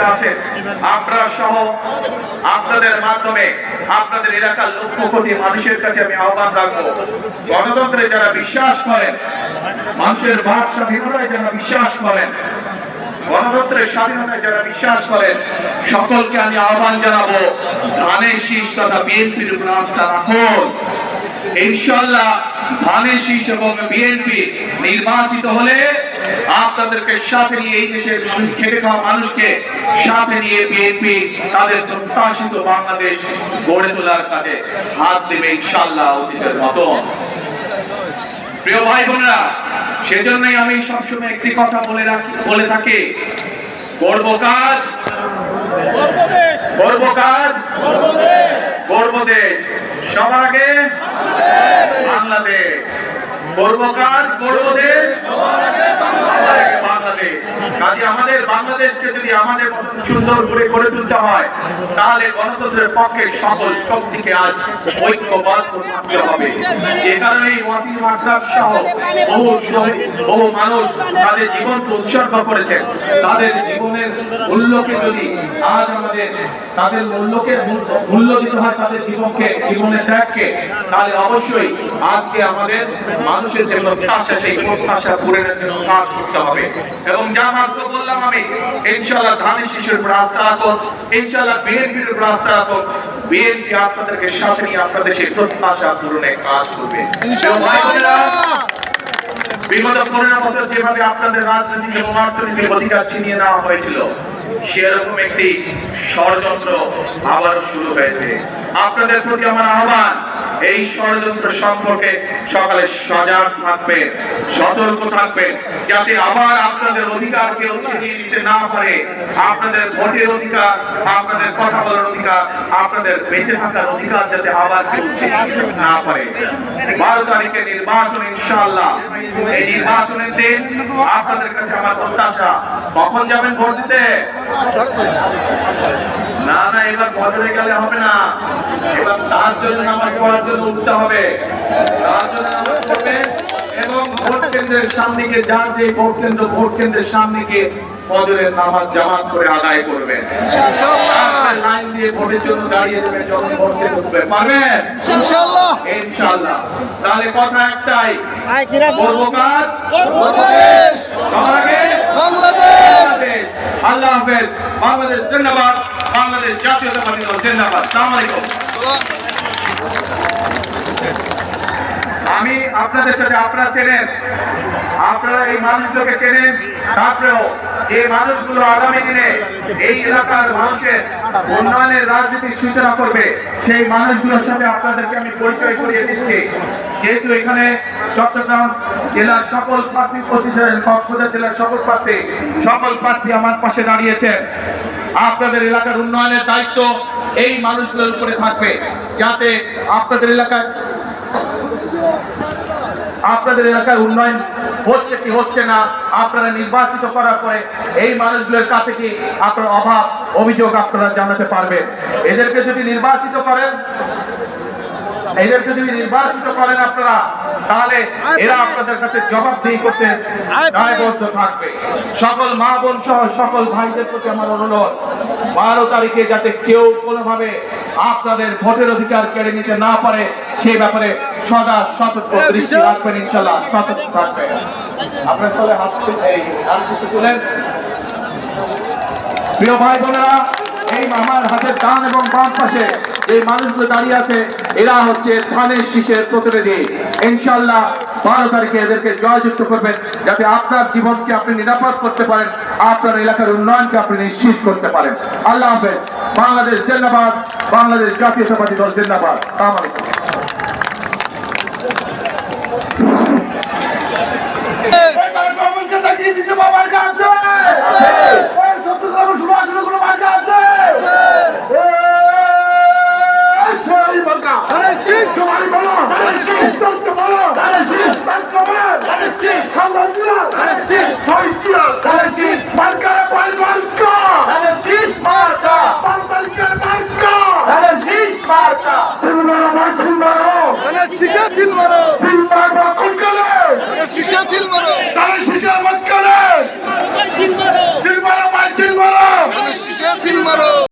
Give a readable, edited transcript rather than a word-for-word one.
বসে আছেন, আপনারা সহ আপনাদের মাধ্যমে আপনাদের এলাকার লক্ষ কোটি মানুষের কাছে আমি আহ্বান রাখবো, গণতন্ত্রে যারা বিশ্বাস করেন, মানুষের বাক স্বাধীনতায় যারা বিশ্বাস করেন, গণতন্ত্রের স্বাধীনতায় যারা বিশ্বাস করেন, সকলকে আমি আহ্বান জানাবো, ধানের শীষ তথা বিএনপির উপর আস্থা রাখুন। ইনশাআল্লাহ ধানের শীষ এবং বিএনপি নির্বাচিত হলে আপনাদেরকে সাথে নিয়ে, এই দেশের মানুষ, খেটে খাওয়া মানুষকে সাথে নিয়ে বিএনপি তাদের প্রত্যাশিত বাংলাদেশ গড়ে তোলার কাজে হাত দেবে ইনশাআল্লাহ অতীতের মতো। প্রিয় ভাই বোনেরা, সেজন্যই আমি সবসময় একটি কথা বলে থাকি, করব কাজ, করব কাজ, করব দেশ, সবার আগে বাংলাদেশ। করব কাজ, করব দেশ, সবার আগে বাংলাদেশ। কাজে আমাদের বাংলাদেশকে যদি আমাদের সুন্দর করে গড়ে তুলতে হয়, তাহলে গণতন্ত্রের পক্ষে সকল শক্তিকে আজ ঐক্যবদ্ধ থাকতে হবে। যে কারণে ওয়াসিম আকরাম সহ বহু মানুষ তাদের জীবনকে উৎসর্গ করেছেন। তাদের জীবনের মূল্যকে যদি আজ আমাদের তাদের মূল্য দিতে হয়, তাদের জীবনের ত্যাগকে, তাহলে অবশ্যই আজকে আমাদের মানুষের যে প্রত্যাশা, সেই প্রত্যাশা পূরণের জন্য কাজ করতে হবে। এবং যা মাত্র বললাম আমি, ইনশাআল্লাহ ধানের শীষের উপর আস্থা রাখুন, ইনশাআল্লাহ বিএনপির উপর আস্থা রাখুন। বিএনপি আপনাদেরকে সাথে নিয়ে আপনাদের সেই প্রত্যাশা পূরণে কাজ করবে। বিগত 15 বছর যেভাবে আপনাদের রাজনৈতিক এবং অর্থনৈতিক অধিকার ছিনিয়ে নেওয়া হয়েছিল, সেরকম একটি ষড়যন্ত্র আবার শুরু হয়েছে। আপনাদের প্রতি আমার আহ্বান, এই ষড়যন্ত্র সম্পর্কে সকালে সজাগ থাকবেন, সতর্ক থাকবেন, যাতে আবার আপনাদের অধিকার কেউ ছিনিয়ে নিতে না পারে। আপনাদের ভোটের অধিকার, আপনাদের কথা বলার অধিকার, আপনাদের বেঁচে থাকার অধিকার যাতে আবার কেউ ছিনিয়ে নিতে না পারে। 12 তারিখে নির্বাচন, ইনশাআল্লাহ এই নির্বাচনের দিন আপনাদের কাছে আমার প্রত্যাশা, কখন যাবেন ভোট দিতে? না না, এবার বদলে গেলে হবে না, এবার তার জন্য নামাজ পড়ার জন্য উঠতে হবে, তার জন্য নামাজ পড়বেন এবং ভোট কেন্দ্রের সামনে গিয়ে, যার যে ভোট কেন্দ্রের সামনে গিয়ে ফজরের নামাজ জামাত করে আদায় করবেন। লাইন দিয়ে ভোটের জন্য দাঁড়িয়ে যাবেন যখন ভোট কেন্দ্রে ঢুকবেন, পারবেন ইনশাআল্লাহ? ইনশাআল্লাহ। তাহলে কথা একটাই, করব কাজ, করব দেশ, সবার আগে বাংলাদেশ। আল্লাহ হাফেজ। বাংলাদেশ জিন্দাবাদ, বাংলাদেশ জাতীয়তাবাদী দল জিন্দাবাদ। আসসালামু আলাইকুম। আমি আপনাদের সাথে, আপনারা চেনেন, আপনারা এই মানুষগুলোকে চেনেন, তারপরেও যে মানুষগুলো আগামী দিনে এই এলাকার মানুষের উন্নয়নের রাজনীতির সূচনা করবে, সেই মানুষগুলোর সাথে আপনাদেরকে আমি পরিচয় করিয়ে দিচ্ছি। যেহেতু এখানে চট্টগ্রাম জেলার সকল প্রার্থী উপস্থিত আছেন, কক্সবাজার জেলার সকল প্রার্থী আমার পাশে দাঁড়িয়েছেন। আপনাদের এলাকার উন্নয়নের দায়িত্ব এই মানুষগুলোর উপরে থাকবে, যাতে আপনাদের এলাকায় উন্নয়ন হচ্ছে কি হচ্ছে না, আপনারা নির্বাচিত করার পরে এই মানুষগুলোর কাছে কি আপনার অভাব অভিযোগ আপনারা জানাতে পারবেন। এদেরকে যদি নির্বাচিত করেন আপনারা, তাহলে এরা আপনাদের কাছে জবাবদিহি করতে দায়বদ্ধ থাকবে। সকল মা বোন সহ সকল ভাইদের প্রতি আমার অনুরোধ, 12 তারিখে যাতে কেউ কোনোভাবে আপনাদের ভোটের অধিকার কেড়ে নিতে না পারে, সেই ব্যাপারে সদা সতর্ক দৃষ্টি রাখবেন। ইনশাআল্লাহ সতর্ক থাকবেন। আপনার চলে হাত তুলেন। প্রিয় ভাই বোনেরা, এই আমার হাতের ডান এবং বাম পাশে এই মানুষগুলো দাঁড়িয়ে আছে, এরা হচ্ছে ধানের শীষের প্রতিনিধি। ইনশাআল্লাহ 12 তারিখে এদেরকে জয়যুক্ত করবেন, যাতে আপনার জীবনকে আপনি নিরাপদ করতে পারেন, আপনার এলাকার উন্নয়নকে আপনি নিশ্চিত করতে পারেন। আল্লাহ হাফেজ। বাংলাদেশ জিন্দাবাদ, বাংলাদেশ জাতীয়তাবাদী দল জিন্দাবাদ। আসসালামু আলাইকুম। শিক্ষা ছিল করো।